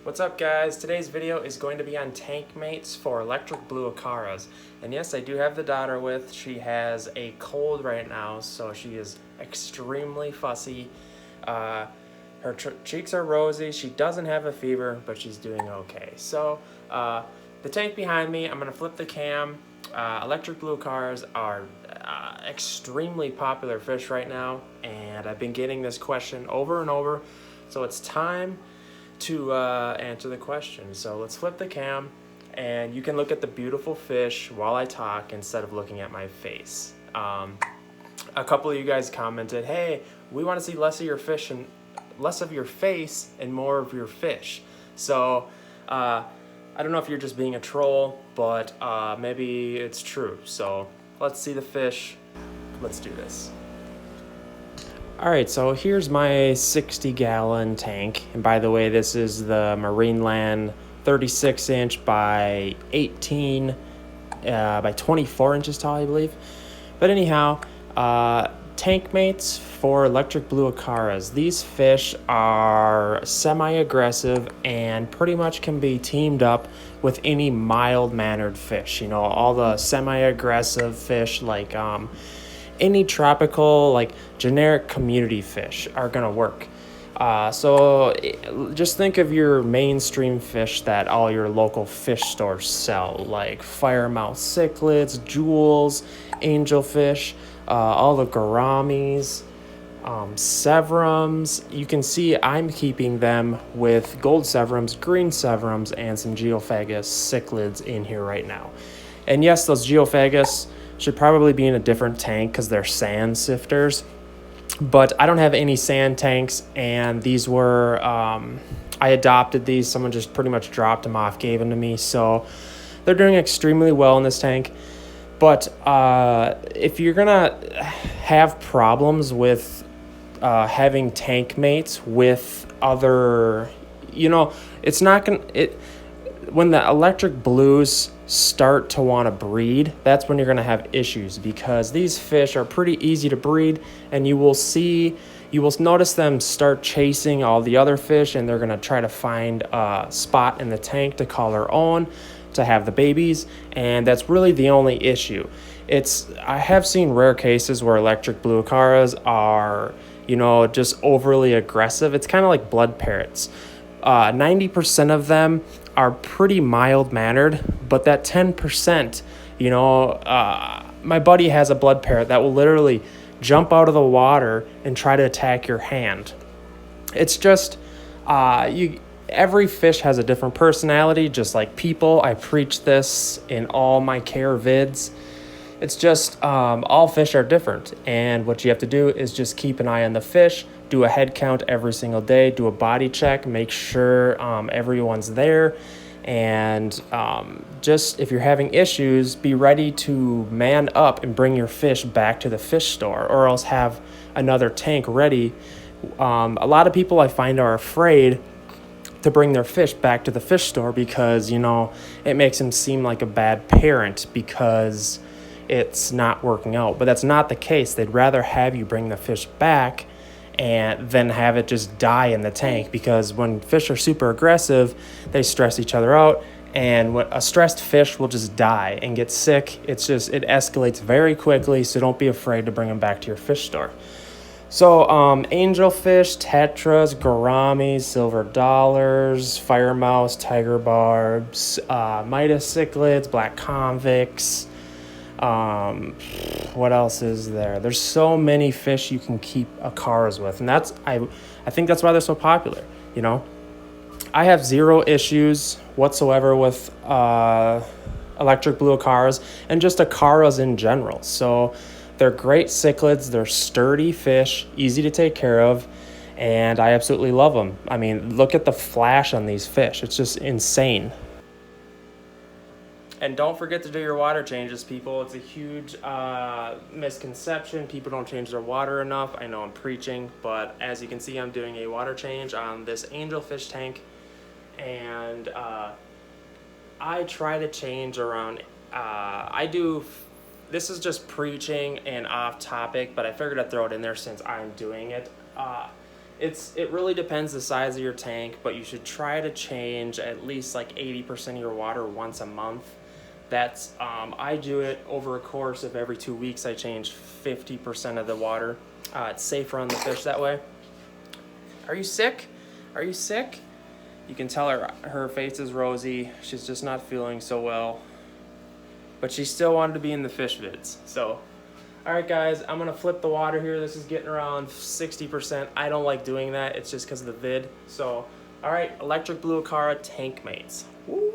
What's up guys? Today's video is going to be on tank mates for electric blue acaras. And yes, I do have the daughter with. She has a cold right now, so she is extremely fussy. Her cheeks are rosy. She doesn't have a fever, but she's doing okay. So the tank behind me, I'm going to flip the cam. Electric blue acaras are extremely popular fish right now, and I've been getting this question over and over. So it's time to answer the question. So let's flip the cam and you can look at the beautiful fish while I talk instead of looking at my face. A couple of you guys commented, hey, we want to see less of your fish and less of your face and more of your fish. So I don't know if you're just being a troll, but maybe it's true. So let's see the fish. Let's do this. Alright, so here's my 60-gallon tank, and by the way, this is the Marineland 36-inch by 18 by 24 inches tall, I believe. But anyhow, tank mates for electric blue acaras. These fish are semi-aggressive and pretty much can be teamed up with any mild-mannered fish. You know, all the semi-aggressive fish like any tropical, like generic community fish are gonna work. So just think of your mainstream fish that all your local fish stores sell, like firemouth cichlids, jewels, angelfish, all the gouramis, severums. You can see I'm keeping them with gold severums, green severums, and some geophagus cichlids in here right now. And yes, those geophagus should probably be in a different tank because they're sand sifters, but I don't have any sand tanks, and these were I adopted these. Someone just pretty much dropped them off, gave them to me, so they're doing extremely well in this tank. But if you're gonna have problems with having tank mates with other, you know, it's not gonna when the electric blues start to want to breed, that's when you're going to have issues, because these fish are pretty easy to breed, and you will notice them start chasing all the other fish, and they're going to try to find a spot in the tank to call their own to have the babies, and that's really the only issue. I have seen rare cases where electric blue acaras are, you know, just overly aggressive. It's kind of like blood parrots. 90% of them are pretty mild-mannered, but that 10%, you know, my buddy has a blood parrot that will literally jump out of the water and try to attack your hand. It's just, every fish has a different personality, just like people. I preach this in all my care vids. It's just all fish are different, and what you have to do is just keep an eye on the fish, do a head count every single day, do a body check, make sure everyone's there, and just if you're having issues, be ready to man up and bring your fish back to the fish store, or else have another tank ready. A lot of people I find are afraid to bring their fish back to the fish store because, you know, it makes them seem like a bad parent because it's not working out. But that's not the case. They'd rather have you bring the fish back and then have it just die in the tank, because when fish are super aggressive, they stress each other out, and a stressed fish will just die and get sick. It escalates very quickly, so don't be afraid to bring them back to your fish store. So angelfish, tetras, gouramis, silver dollars, firemouths, tiger barbs, Midas cichlids, black convicts. What else is there? There's so many fish you can keep acaras with, and I think that's why they're so popular. You know, I have zero issues whatsoever with electric blue acaras and just acaras in general. So they're great cichlids. They're sturdy fish, easy to take care of, and I absolutely love them. I mean, look at the flash on these fish. It's just insane. And don't forget to do your water changes, people. It's a huge misconception. People don't change their water enough. I know I'm preaching, but as you can see, I'm doing a water change on this angelfish tank. And I try to change around, this is just preaching and off topic, but I figured I'd throw it in there since I'm doing it. It really depends the size of your tank, but you should try to change at least like 80% of your water once a month. That's I do it over a course of every 2 weeks. I change 50% of the water. It's safer on the fish that way. Are you sick? Are you sick? You can tell her face is rosy. She's just not feeling so well. But she still wanted to be in the fish vids. So, all right, guys, I'm gonna flip the water here. This is getting around 60%. I don't like doing that. It's just because of the vid. So, all right, electric blue Acara tank mates. Woo.